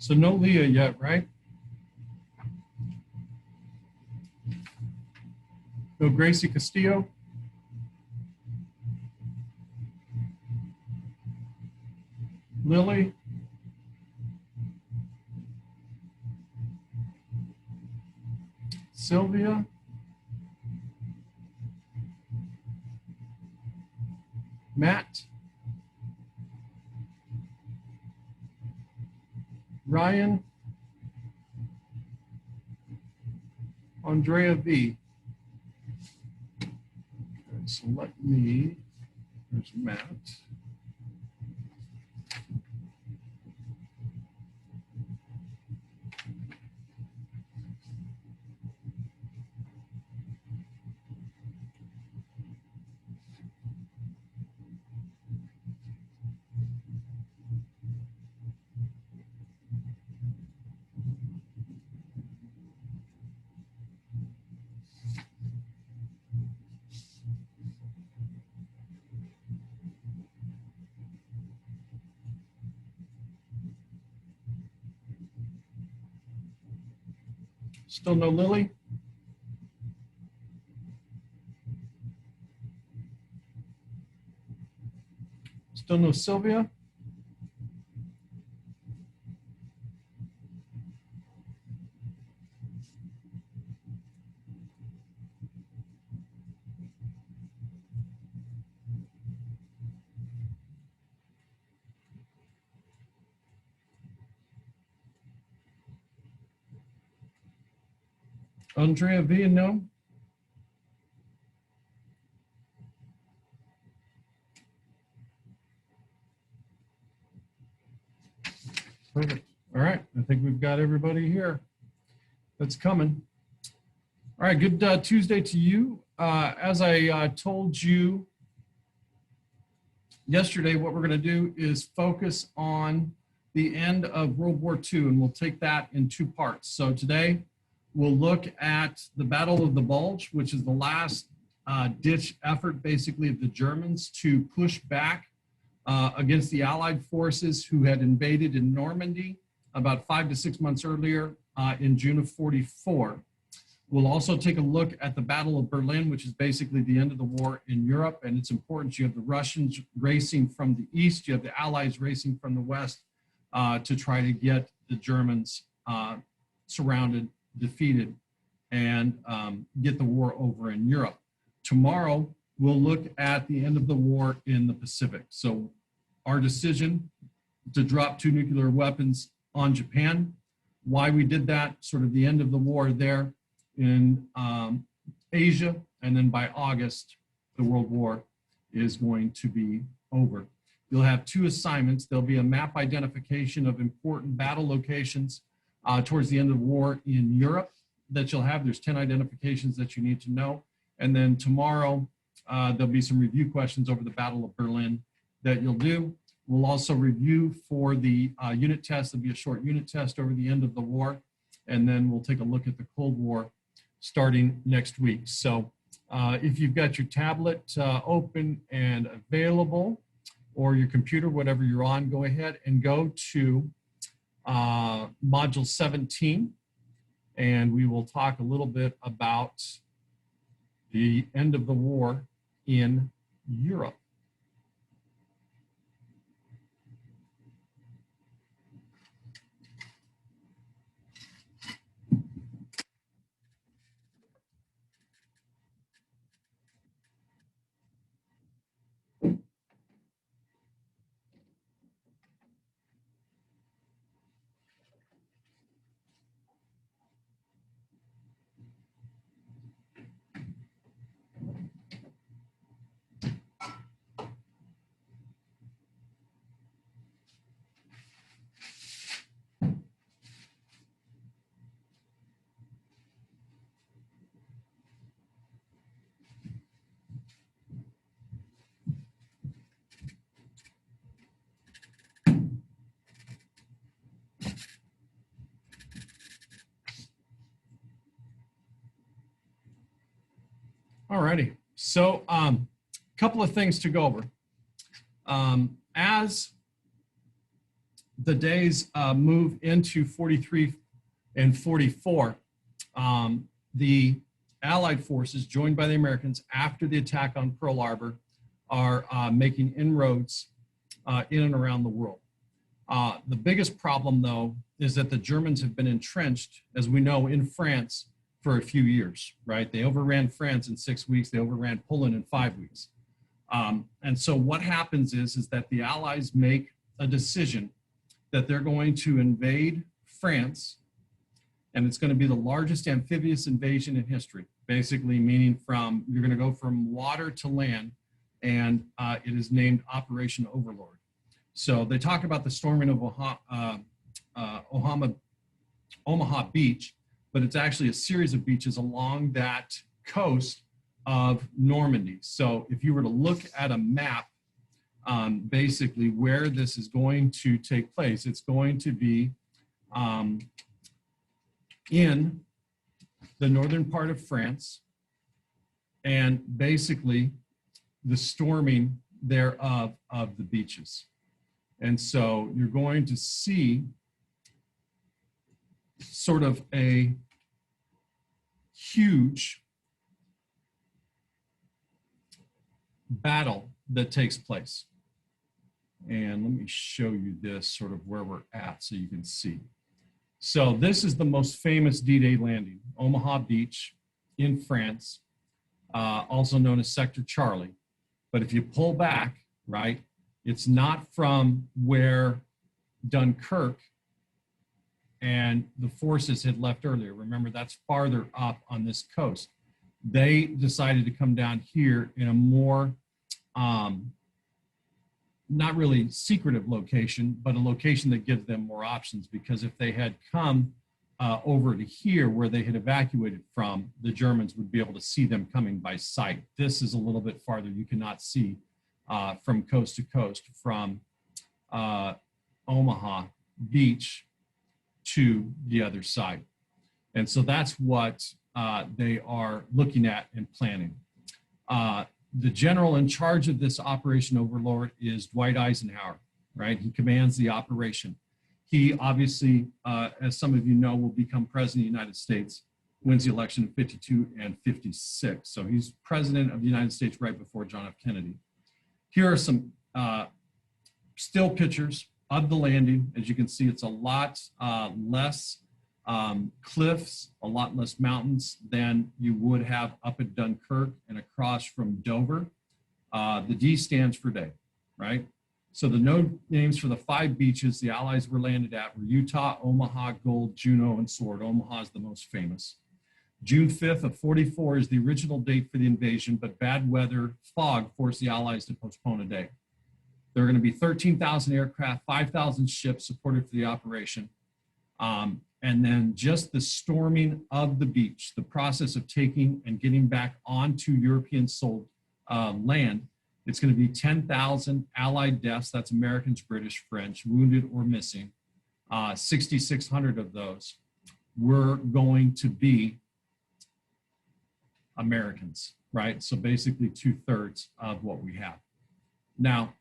So no Leah yet, right? No Gracie Castillo? Lily? Sylvia? Matt? Ryan? Andrea V. Okay, so let me, there's Matt. Still no Lily? Still no Sylvia? Andrea V, no? Perfect. All right, I think we've got everybody here that's coming. All right, good Tuesday to you. As I told you yesterday, what we're going to do is focus on the end of World War II, and we'll take that in two parts. So today, we'll look at the Battle of the Bulge, which is the last ditch effort, basically, of the Germans to push back against the Allied forces who had invaded in Normandy about 5 to 6 months earlier in June of '44. We'll also take a look at the Battle of Berlin, which is basically the end of the war in Europe. And it's important. You have the Russians racing from the east, you have the Allies racing from the west to try to get the Germans surrounded, defeated, and get the war over in Europe. Tomorrow, we'll look at the end of the war in the Pacific. So our decision to drop 2 nuclear weapons on Japan, why we did that, sort of the end of the war there in Asia, and then by August, the World War is going to be over. You'll have 2 assignments. There'll be a map identification of important battle locations towards the end of the war in Europe that you'll have. There's 10 identifications that you need to know. And then tomorrow, there'll be some review questions over the Battle of Berlin that you'll do. We'll also review for the unit test. There'll be a short unit test over the end of the war. And then we'll take a look at the Cold War starting next week. So if you've got your tablet open and available, or your computer, whatever you're on, go ahead and go to module 17, and we will talk a little bit about the end of the war in Europe. All righty. So a couple of things to go over. As the days move into 43 and 44, the Allied forces joined by the Americans after the attack on Pearl Harbor are making inroads in and around the world. The biggest problem, though, is that the Germans have been entrenched, as we know, in France for a few years, right? They overran France in 6 weeks. They overran Poland in 5 weeks. And so what happens is that the Allies make a decision that they're going to invade France, and it's going to be the largest amphibious invasion in history, basically meaning you're going to go from water to land, and it is named Operation Overlord. So they talk about the storming of Omaha Beach, but it's actually a series of beaches along that coast of Normandy. So if you were to look at a map, basically where this is going to take place, it's going to be in the northern part of France, and basically the storming thereof of the beaches. And so you're going to see sort of a huge battle that takes place. And let me show you this sort of where we're at so you can see. So this is the most famous D-Day landing, Omaha Beach in France, also known as Sector Charlie. But if you pull back, right, it's not from where Dunkirk and the forces had left earlier. Remember, that's farther up on this coast. They decided to come down here in a more, not really secretive location, but a location that gives them more options, because if they had come over to here where they had evacuated from, the Germans would be able to see them coming by sight. This is a little bit farther. You cannot see from coast to coast, from Omaha Beach to the other side. And so that's what they are looking at and planning. The general in charge of this Operation Overlord is Dwight Eisenhower, right? He commands the operation. He obviously, as some of you know, will become president of the United States, wins the election in 52 and 56. So he's president of the United States right before John F. Kennedy. Here are some still pictures of the landing. As you can see, it's a lot less cliffs, a lot less mountains than you would have up at Dunkirk and across from Dover. The D stands for day, right? So the node names for the 5 beaches the Allies were landed at were Utah, Omaha, Gold, Juneau, and Sword. Omaha is the most famous. June 5th of 44 is the original date for the invasion, but bad weather, fog, forced the Allies to postpone a day. There are going to be 13,000 aircraft, 5,000 ships supported for the operation. And then just the storming of the beach, the process of taking and getting back onto European sold land, it's going to be 10,000 Allied deaths. That's Americans, British, French, wounded or missing. 6,600 of those were going to be Americans, right? So basically 2/3 of what we have. Now,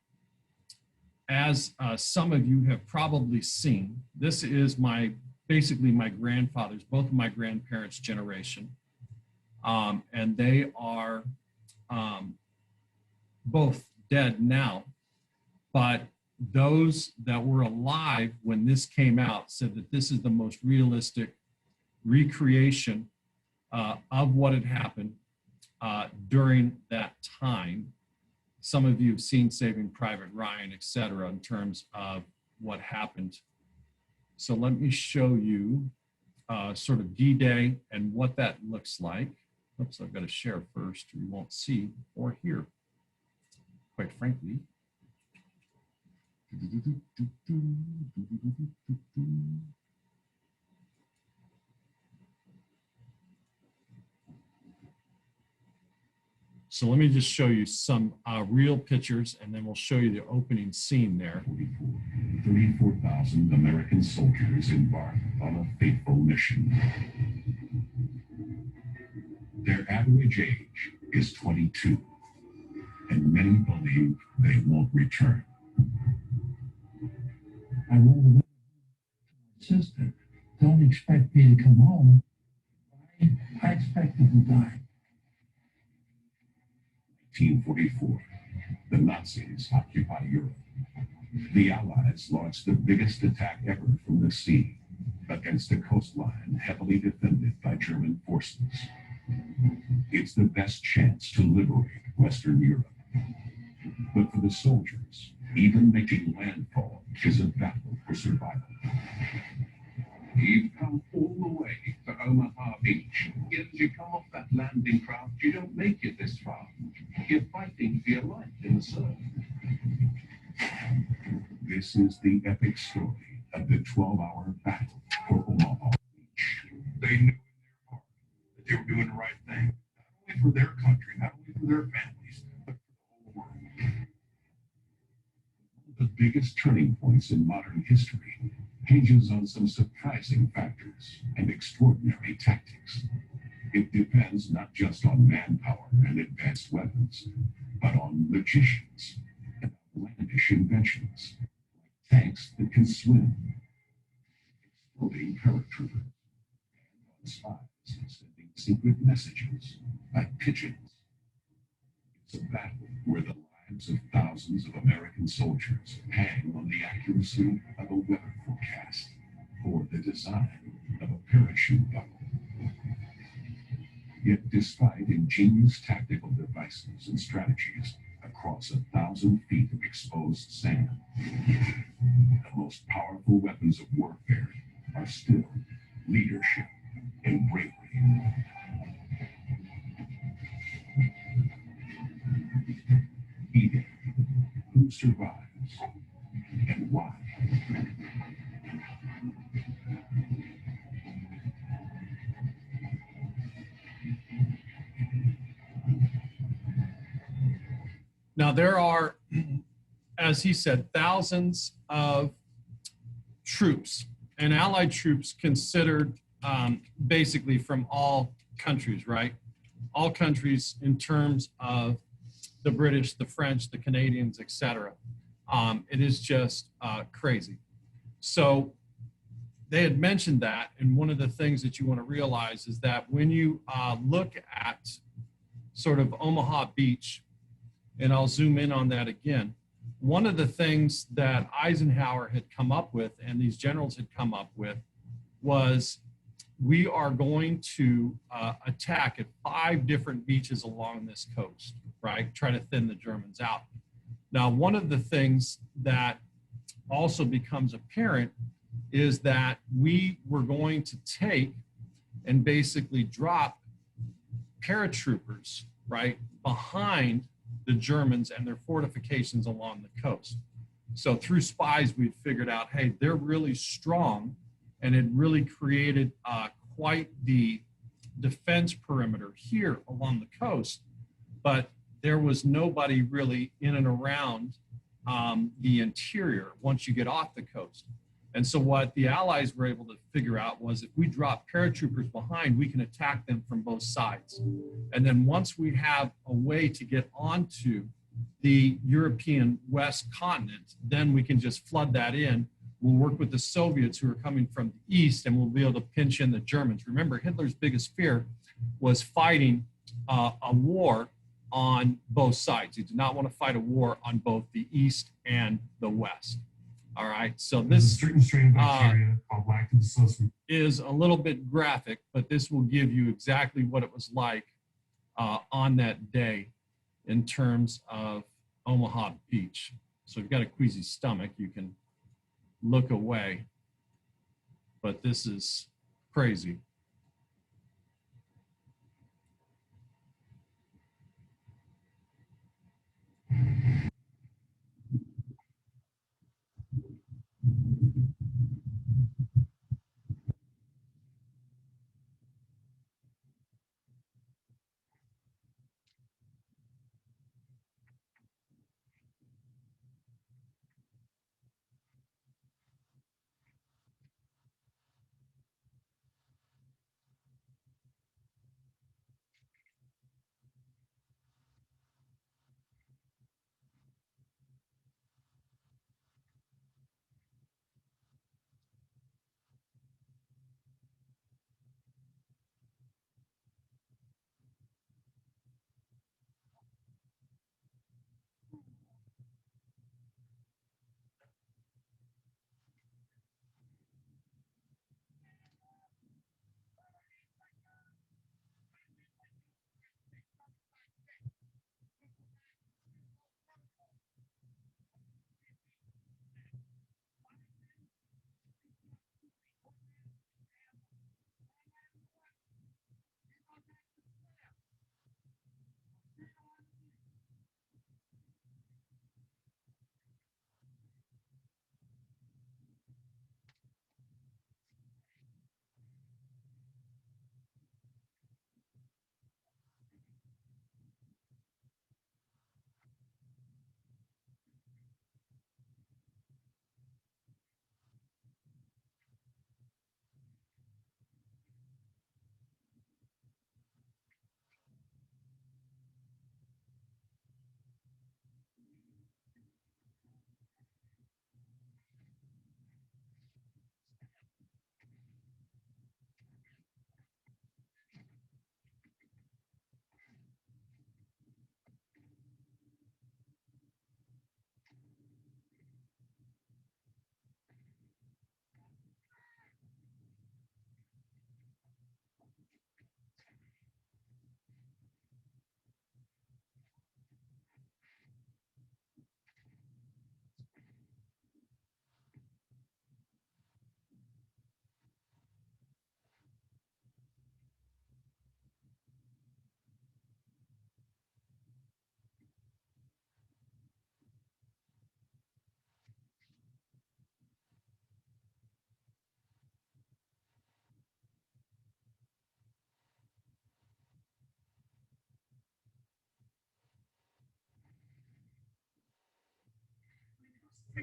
as some of you have probably seen, this is basically my grandfather's, both of my grandparents' generation. And they are both dead now, but those that were alive when this came out said that this is the most realistic recreation of what had happened during that time. Some of you have seen Saving Private Ryan, et cetera, in terms of what happened. So let me show you sort of D-Day and what that looks like. Oops, I've got to share first, or you won't see or hear, quite frankly. So let me just show you some real pictures, and then we'll show you the opening scene there. 34,000 American soldiers embarked on a fateful mission. Their average age is 22, and many believe they won't return. I rolled the window to my sister. Don't expect me to come home. I expected to die. 1944. The Nazis occupy Europe. The Allies launched the biggest attack ever from the sea against a coastline heavily defended by German forces. It's the best chance to liberate Western Europe. But for the soldiers, even making landfall is a battle for survival. You've come all the way to Omaha Beach. Yet as you come off that landing craft, you don't make it this far. You're fighting for your life in the surf. This is the epic story of the 12-hour battle for Omaha Beach. They knew in their heart that they were doing the right thing, not only for their country, not only for their families, but for the whole world. The biggest turning points in modern history hinges on some surprising factors and extraordinary tactics. It depends not just on manpower and advanced weapons, but on magicians and outlandish inventions, like tanks that can swim, exploding paratroopers, and on spies sending secret messages like pigeons. It's a battle where the lives of thousands of American soldiers hang on the accuracy of a weather forecast or the design of a parachute buckle. Yet despite ingenious tactical devices and strategies across 1,000 feet of exposed sand, the most powerful weapons of warfare are still leadership and bravery. D-Day. Who survives and why? Now, there are, as he said, thousands of troops and Allied troops considered basically from all countries, right? All countries in terms of the British, the French, the Canadians, etc. It is just crazy. So they had mentioned that, and one of the things that you want to realize is that when you look at sort of Omaha Beach, and I'll zoom in on that again, one of the things that Eisenhower had come up with and these generals had come up with was we are going to attack at 5 different beaches along this coast, right? Try to thin the Germans out. Now, one of the things that also becomes apparent is that we were going to take and basically drop paratroopers, right, behind the Germans and their fortifications along the coast. So through spies, we'd figured out, hey, they're really strong, and it really created quite the defense perimeter here along the coast, but there was nobody really in and around the interior once you get off the coast. And so what the Allies were able to figure out was if we drop paratroopers behind, we can attack them from both sides. And then once we have a way to get onto the European West continent, then we can just flood that in. We'll work with the Soviets who are coming from the east, and we'll be able to pinch in the Germans. Remember, Hitler's biggest fear was fighting a war on both sides. He did not want to fight a war on both the east and the west. All right, so this certain strain of bacteria called lactobacillus is a little bit graphic, but this will give you exactly what it was like on that day in terms of Omaha Beach. So if you've got a queasy stomach, you can look away, but this is crazy.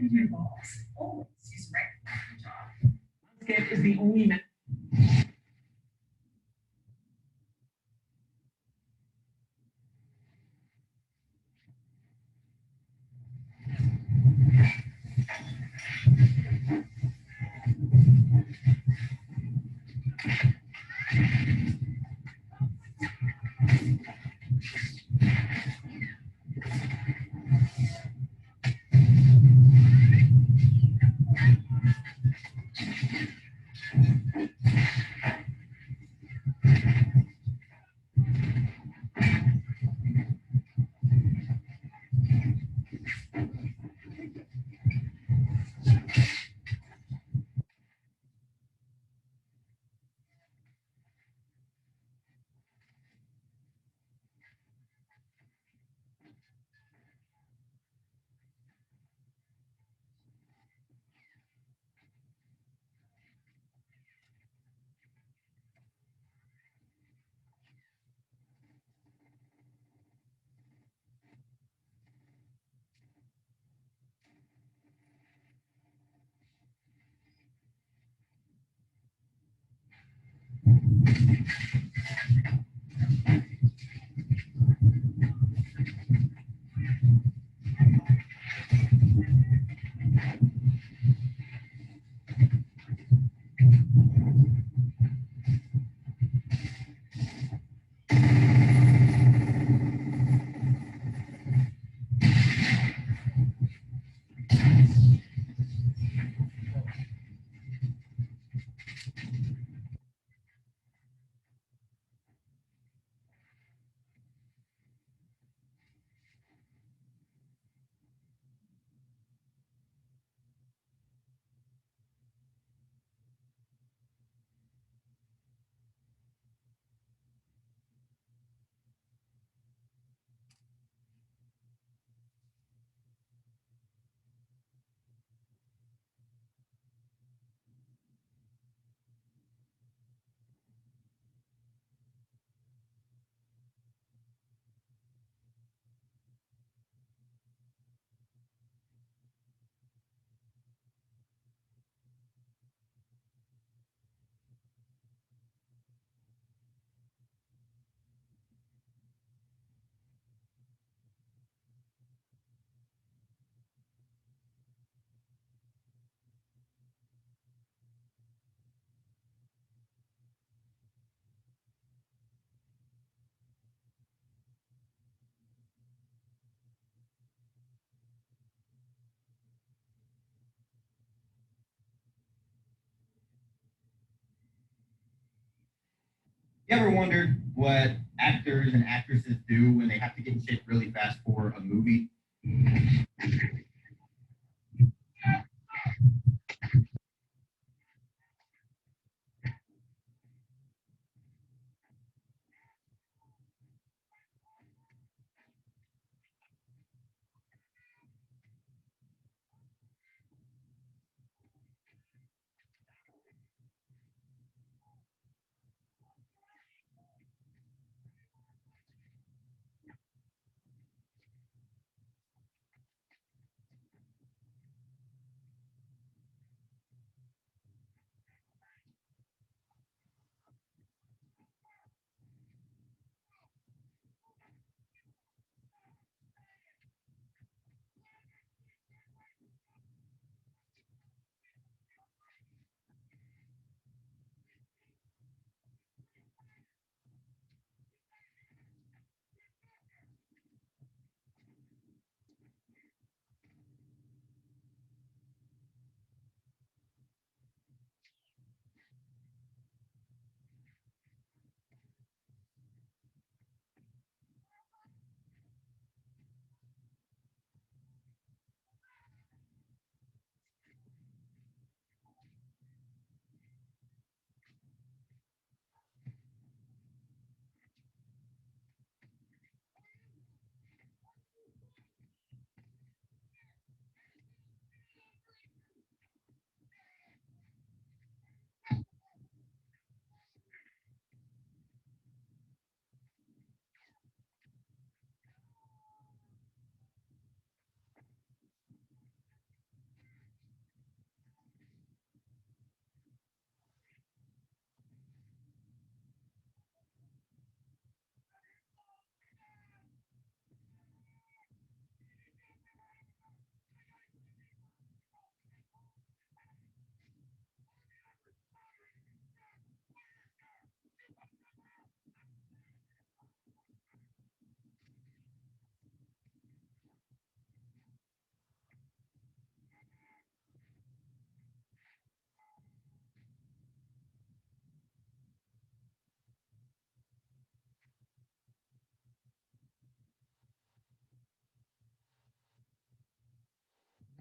Your boss always is right for the job. Landscape is the only You ever wondered what actors and actresses do when they have to get in shape really fast for a movie?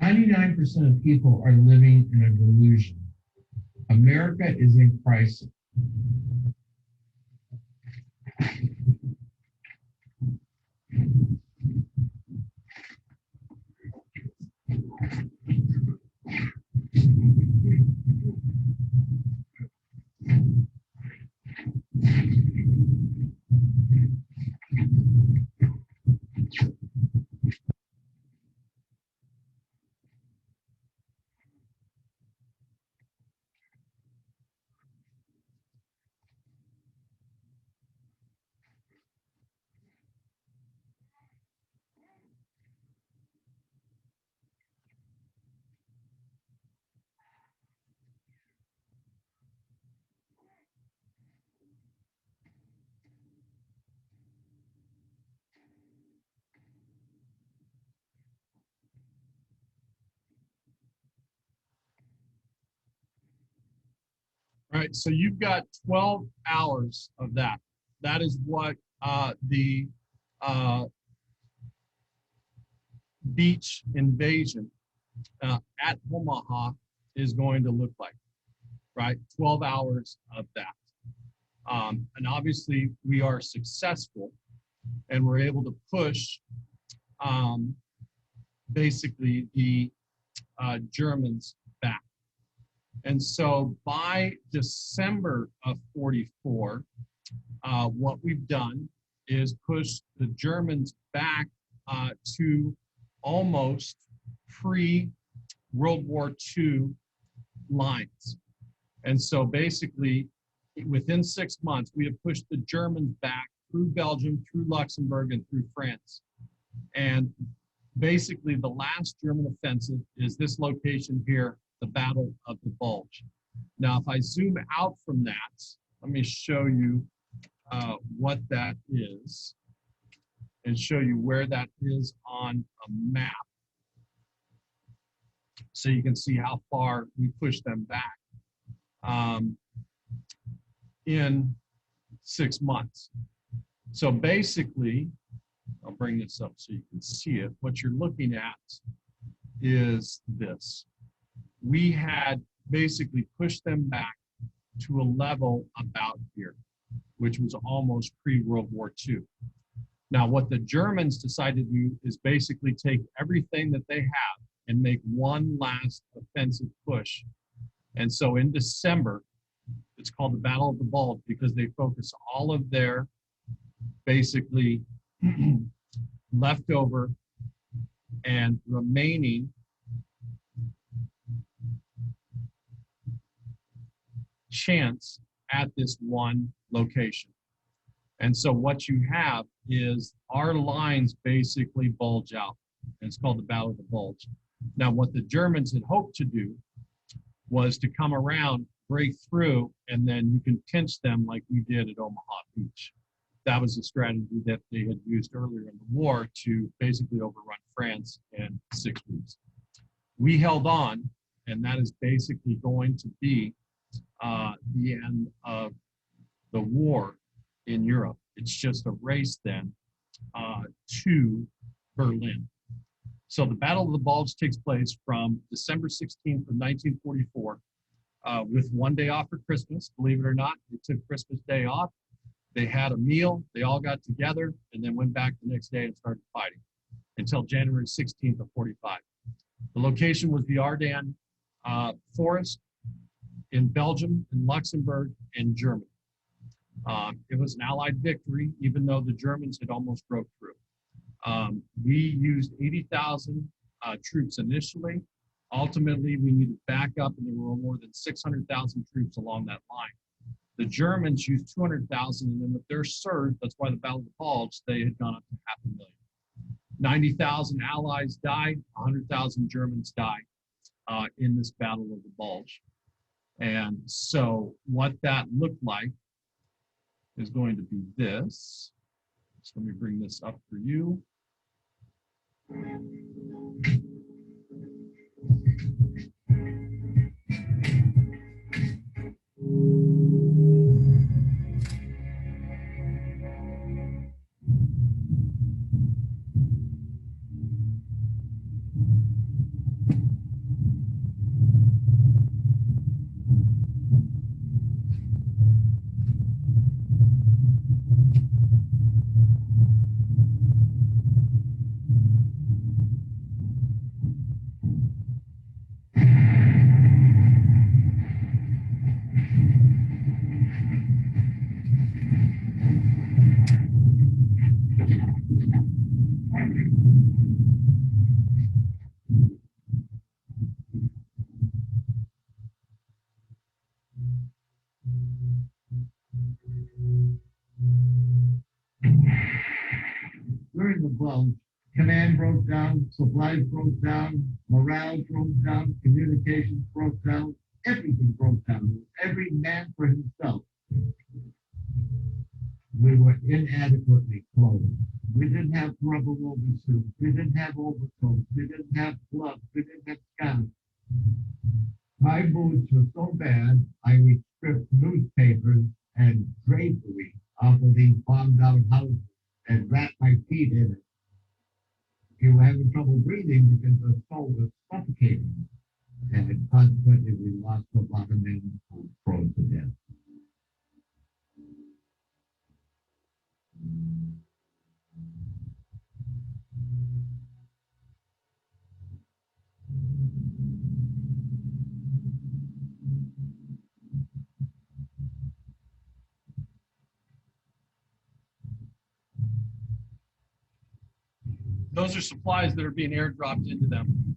99% of people are living in a delusion. America is in crisis. All right, so you've got 12 hours of that. That is what the beach invasion at Omaha is going to look like, right? 12 hours of that. And obviously we are successful and we're able to push basically the Germans back. And so by December of 44, what we've done is push the Germans back to almost pre-World War II lines. And so basically, within 6 months, we have pushed the Germans back through Belgium, through Luxembourg, and through France. And basically, the last German offensive is this location here, the Battle of the Bulge. Now, if I zoom out from that, let me show you what that is and show you where that is on a map. So you can see how far we push them back in 6 months. So basically, I'll bring this up so you can see it. What you're looking at is this. We had basically pushed them back to a level about here, which was almost pre-World War II. Now, what the Germans decided to do is basically take everything that they have and make one last offensive push. And so in December, it's called the Battle of the Bulge because they focus all of their basically leftover and remaining chance at this one location. And so what you have is our lines basically bulge out. And it's called the Battle of the Bulge. Now, what the Germans had hoped to do was to come around, break through, and then you can pinch them like we did at Omaha Beach. That was a strategy that they had used earlier in the war to basically overrun France in 6 weeks. We held on, and that is basically going to be the end of the war in Europe. It's just a race then to Berlin. So the Battle of the Bulge takes place from December 16th of 1944 with 1 day off for Christmas. Believe it or not, they took Christmas Day off. They had a meal, they all got together, and then went back the next day and started fighting until January 16th of 45. The location was the Ardennes Forest in Belgium, in Luxembourg, and Germany. It was an Allied victory, even though the Germans had almost broke through. We used 80,000 troops initially. Ultimately, we needed backup, and there were more than 600,000 troops along that line. The Germans used 200,000, and then with their surge, that's why the Battle of the Bulge, they had gone up to 500,000. 90,000 Allies died, 100,000 Germans died in this Battle of the Bulge. And so what that looked like is going to be this. So let me bring this up for you. Bulge, command broke down, supplies broke down, morale broke down, communications broke down, everything broke down. Every man for himself. We were inadequately clothed. We didn't have rubber woven suits. We didn't have overcoats. We didn't have gloves. We didn't have scarves. My boots were so bad, I would strip newspapers and drapery off of these bombed out houses and wrap my feet in it. You were having trouble breathing because the snow was suffocating. And consequently, we lost a lot of men who froze to death. Those are supplies that are being airdropped into them.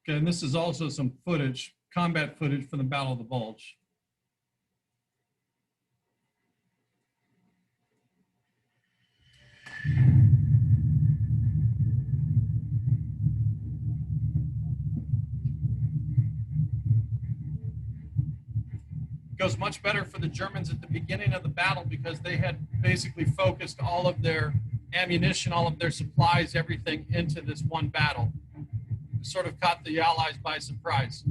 Okay, and this is also some footage, combat footage from the Battle of the Bulge. Goes much better for the Germans at the beginning of the battle because they had basically focused all of their ammunition, all of their supplies, everything into this one battle. It sort of caught the Allies by surprise.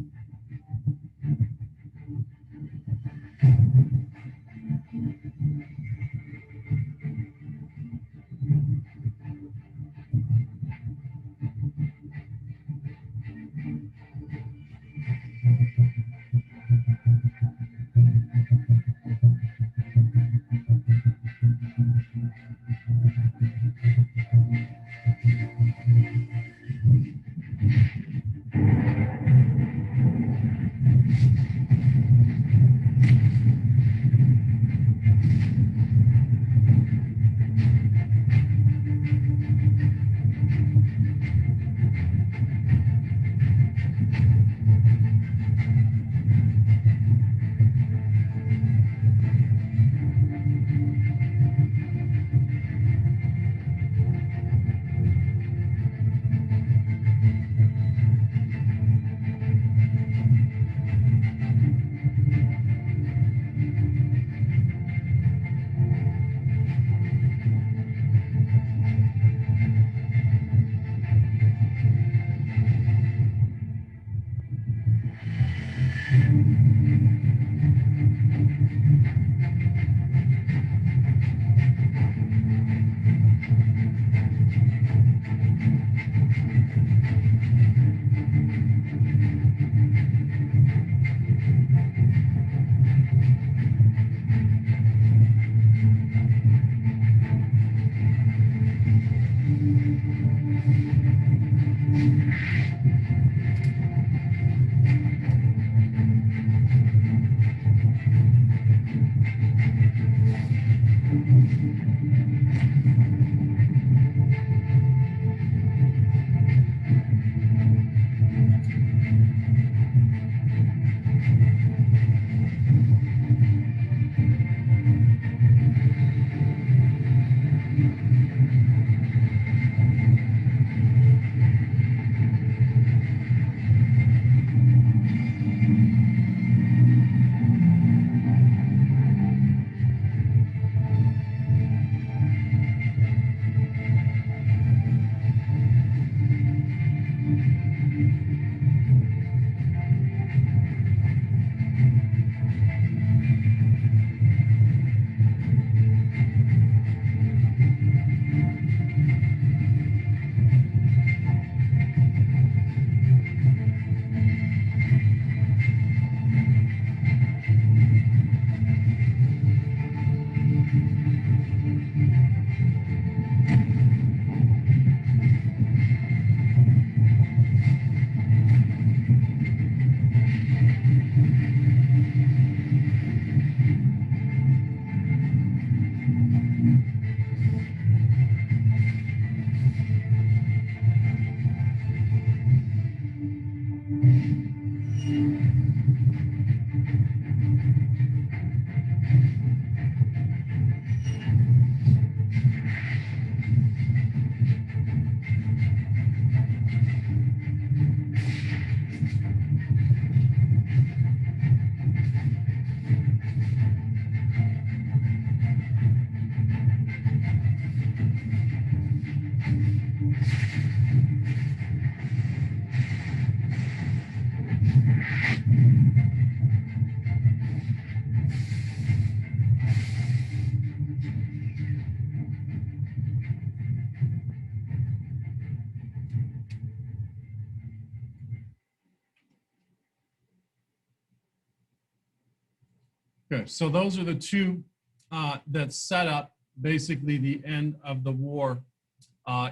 Okay, so those are the two that set up basically the end of the war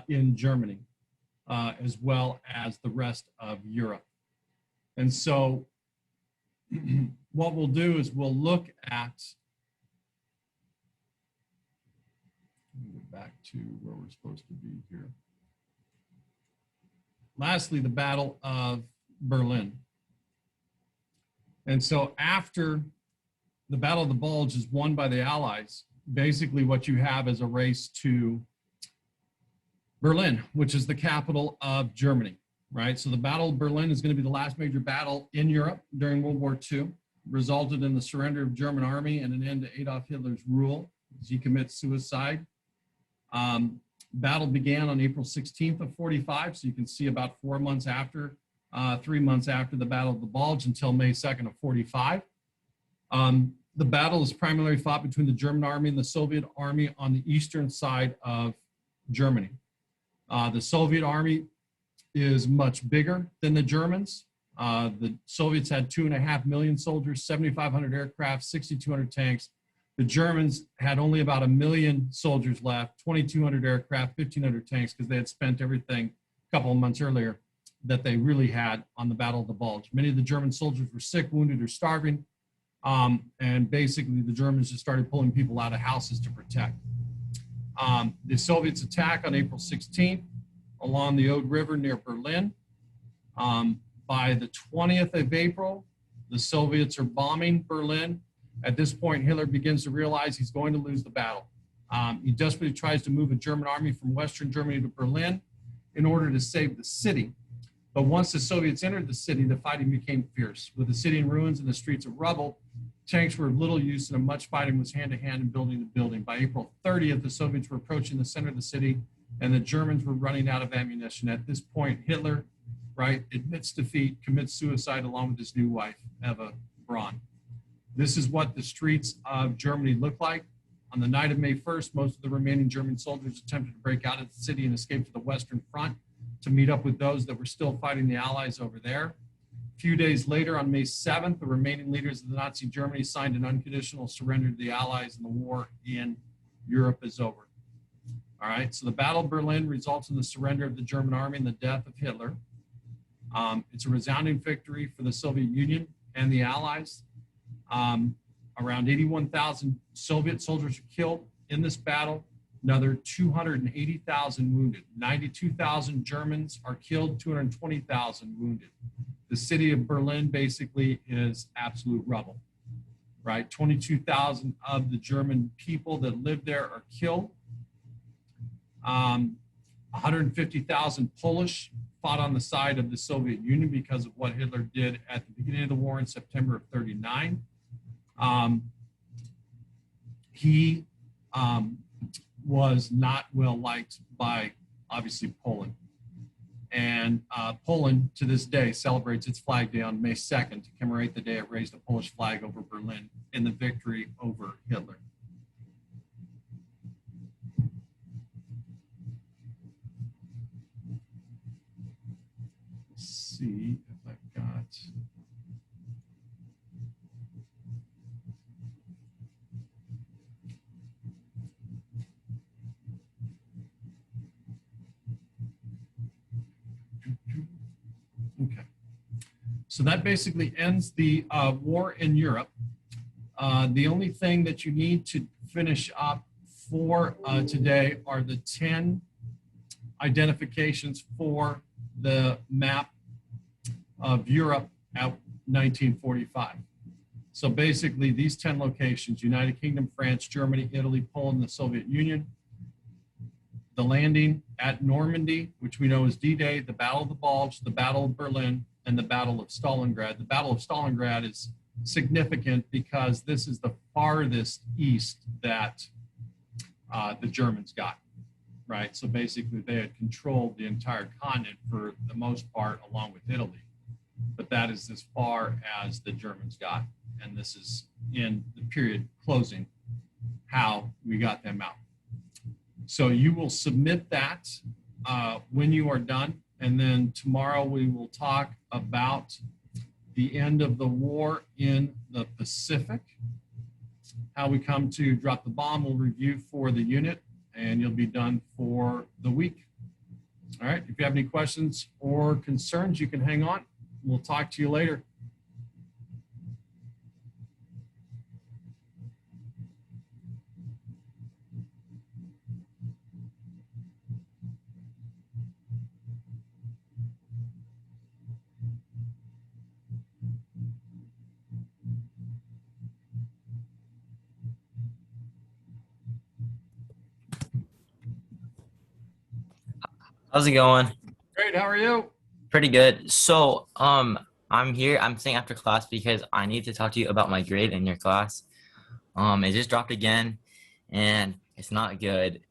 in Germany, as well as the rest of Europe. And so what we'll do is we'll look at, let me go back to where we're supposed to be here. Lastly, the Battle of Berlin. And so after the Battle of the Bulge is won by the Allies, basically what you have is a race to Berlin, which is the capital of Germany, right? So the Battle of Berlin is going to be the last major battle in Europe during World War II, resulted in the surrender of German army and an end to Adolf Hitler's rule as he commits suicide. Battle began on April 16th of 45, so you can see about 4 months after, 3 months after the Battle of the Bulge until May 2nd of 45. The battle is primarily fought between the German army and the Soviet army on the eastern side of Germany. The Soviet army is much bigger than the Germans. The Soviets had 2.5 million soldiers, 7,500 aircraft, 6,200 tanks. The Germans had only about 1 million soldiers left, 2,200 aircraft, 1,500 tanks, because they had spent everything a couple of months earlier that they really had on the Battle of the Bulge. Many of the German soldiers were sick, wounded, or starving. And basically the Germans just started pulling people out of houses to protect. The Soviets attack on April 16th along the Ode River near Berlin. By the 20th of April, the Soviets are bombing Berlin. At this point, Hitler begins to realize he's going to lose the battle. He desperately tries to move a German army from Western Germany to Berlin in order to save the city. But once the Soviets entered the city, the fighting became fierce. With the city in ruins and the streets of rubble, tanks were of little use and much fighting was hand-to-hand in building the building. By April 30th, the Soviets were approaching the center of the city and the Germans were running out of ammunition. At this point, Hitler, right, admits defeat, commits suicide along with his new wife, Eva Braun. This is what the streets of Germany look like. On the night of May 1st, most of the remaining German soldiers attempted to break out of the city and escape to the Western Front to meet up with those that were still fighting the Allies over there. A few days later, on May 7th, the remaining leaders of the Nazi Germany signed an unconditional surrender to the Allies, and the war in Europe is over. All right, so the Battle of Berlin results in the surrender of the German army and the death of Hitler. It's a resounding victory for the Soviet Union and the Allies. Around 81,000 Soviet soldiers are killed in this battle. Another 280,000 wounded. 92,000 Germans are killed, 220,000 wounded. The city of Berlin basically is absolute rubble, right? 22,000 of the German people that lived there are killed. 150,000 Polish fought on the side of the Soviet Union because of what Hitler did at the beginning of the war in September of 39. He was not well liked by, obviously, Poland. And Poland, to this day, celebrates its Flag Day on May 2nd to commemorate the day it raised a Polish flag over Berlin in the victory over Hitler. Let's see if I've got... Okay, so that basically ends the war in Europe. The only thing that you need to finish up for today are the 10 identifications for the map of Europe at 1945. So basically these 10 locations: United Kingdom, France, Germany, Italy, Poland, the Soviet Union. The landing at Normandy, which we know is D-Day, the Battle of the Bulge, the Battle of Berlin, and the Battle of Stalingrad. The Battle of Stalingrad is significant because this is the farthest east that the Germans got, right? So basically they had controlled the entire continent for the most part, along with Italy. But that is as far as the Germans got. And this is in the period closing how we got them out. So you will submit that when you are done. And then tomorrow we will talk about the end of the war in the Pacific. how we come to drop the bomb. We'll review for the unit, and you'll be done for the week. All right. If you have any questions or concerns, you can hang on. We'll talk to you later. How's it going? Great. How are you? Pretty good. So, I'm here. I'm staying after class because I need to talk to you about my grade in your class. It just dropped again, and it's not good.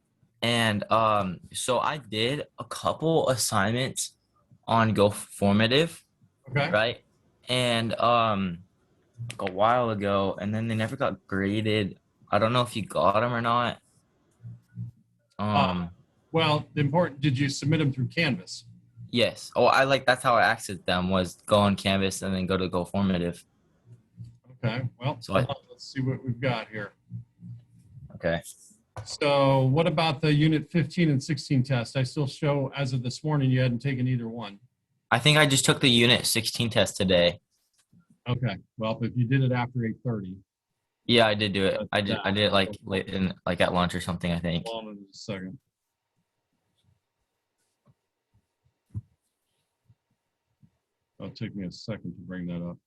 And so I did a couple assignments on Go Formative, Okay. right? And like a while ago, and then they never got graded. I don't know if you got them or not. Well, the important, did you submit them through Canvas? Yes. Oh, that's how I accessed them, was go on Canvas and then go to Go Formative. Okay. Well, So hold on, let's see what we've got here. Okay. So what about the unit 15 and 16 test? I still show as of this morning, you hadn't taken either one. I think I just took the unit 16 test today. Okay. Well, if you did it after 8:30, Yeah, I did do it. I did that. it like late in like at lunch or something, I think. hold on just a second. It'll take me a second to bring that up.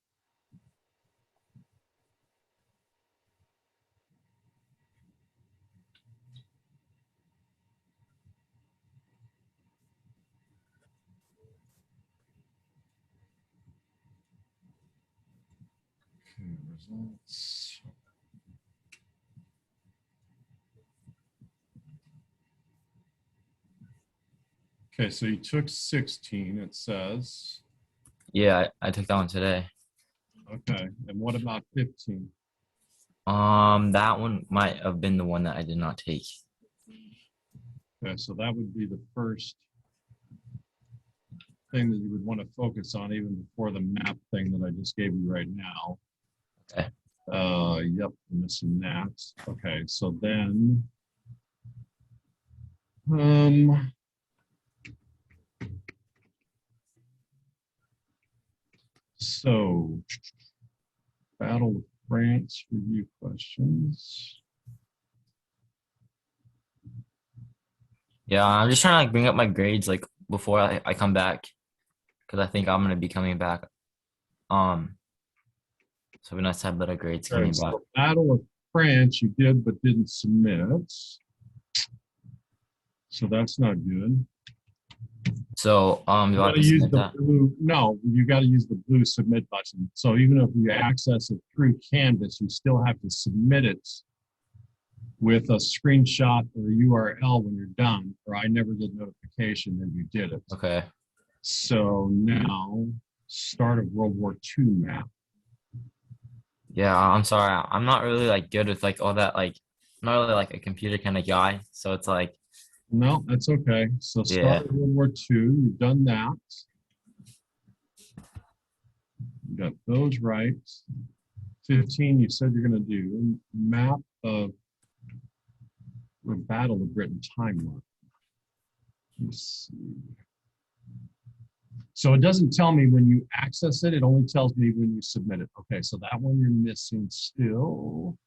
Okay, results. Okay, so you took 16, it says. Yeah, I took that one today. Okay, and what about 15? That one might have been the one that I did not take. Okay, so that would be the first thing that you would want to focus on even before the map thing that I just gave you right now. Okay. Yep, I'm missing that. Okay, so then, so Battle of France review questions. Yeah, I'm just trying to like bring up my grades like before I come back, because I think I'm gonna be coming back. So we nice to have better grades Okay, coming so back. Battle of France you did but didn't submit. So that's not good. So do I You have gotta to use submit the that? blue, no, you gotta use the blue submit button. So even if you access it through Canvas, you still have to submit it with a screenshot or URL when you're done, or I never get notification that you did it. Okay. So now, start of World War II map. Yeah, I'm sorry. I'm not really like good with like all that, like I'm not really like a computer kind of guy. So it's like, No, that's okay. So yeah. start of World War II, you've done that. You got those right. 15, you said you're gonna do map of the Battle of Britain timeline. Let's see. So it doesn't tell me when you access it, it only tells me when you submit it. Okay, so that one you're missing still.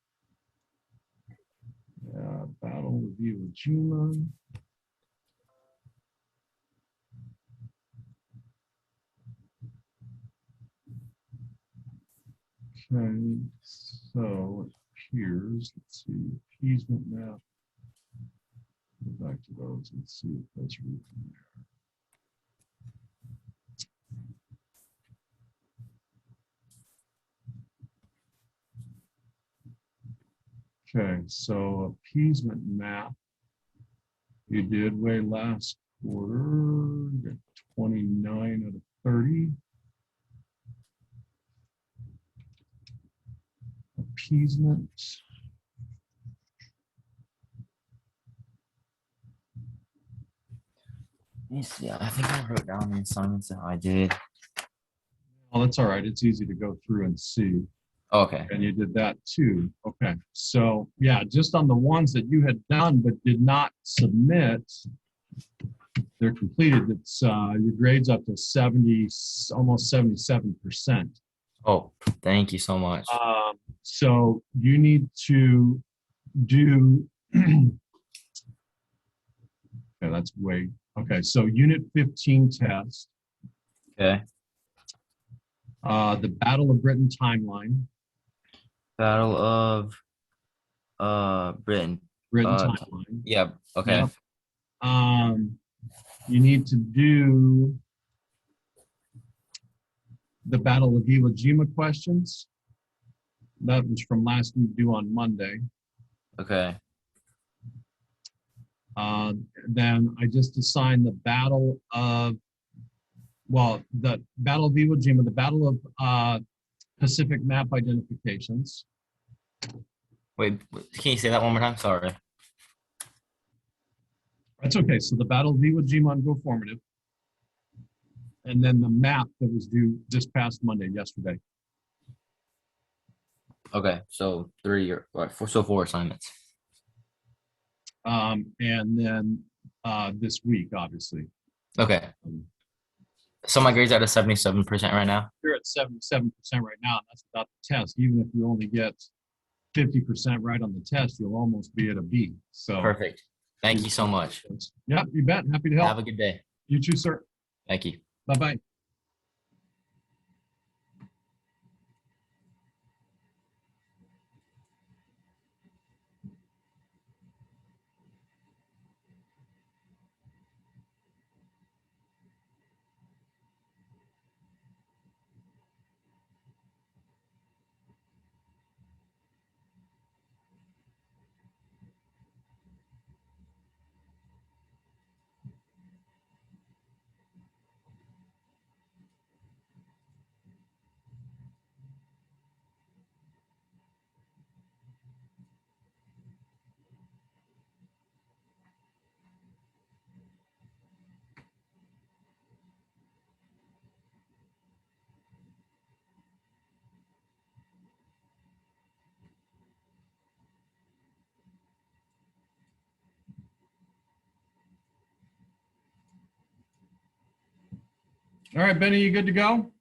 Yeah, Battle of Iwo Jima. Okay, so it appears, let's see, appeasement map. Go back to those and see if those are in there. Okay, so appeasement map. You did way last quarter, got 29 out of 30. Appeasement. Let me see. I think I wrote down the assignments that I did. Oh, that's all right. It's easy to go through and see. Okay. And you did that too. Okay. So yeah, just on the ones that you had done but did not submit, they're completed. It's your grade's up to 70, almost 77%. Oh, thank you so much. So you need to do, okay, that's way, okay. So unit 15 test, Okay. the Battle of Britain timeline, Battle of Britain. Britain Uh, timeline. yeah. Okay. Yep. You need to do the Battle of Iwo Jima questions. That was from last week, due on Monday. Okay. Then I just assigned the Battle of, well, the Battle of Iwo Jima, the Battle of Pacific map identifications. Wait, can you say that one more time? Sorry. That's okay. So the Battle of Iwo Jima on Go Formative. And then the map that was due this past Monday, yesterday. Okay. So 3 or four, so 4 assignments. And then this week, obviously. Okay. So my grade's at a 77% right now. You're at 77% right now. That's without the test. Even if you only get 50% right on the test, you'll almost be at a B. So Perfect. Thank you so much. Yeah, you bet. Happy to help. Have a good day. You too, sir. Thank you. Bye-bye. All right, Benny, you good to go?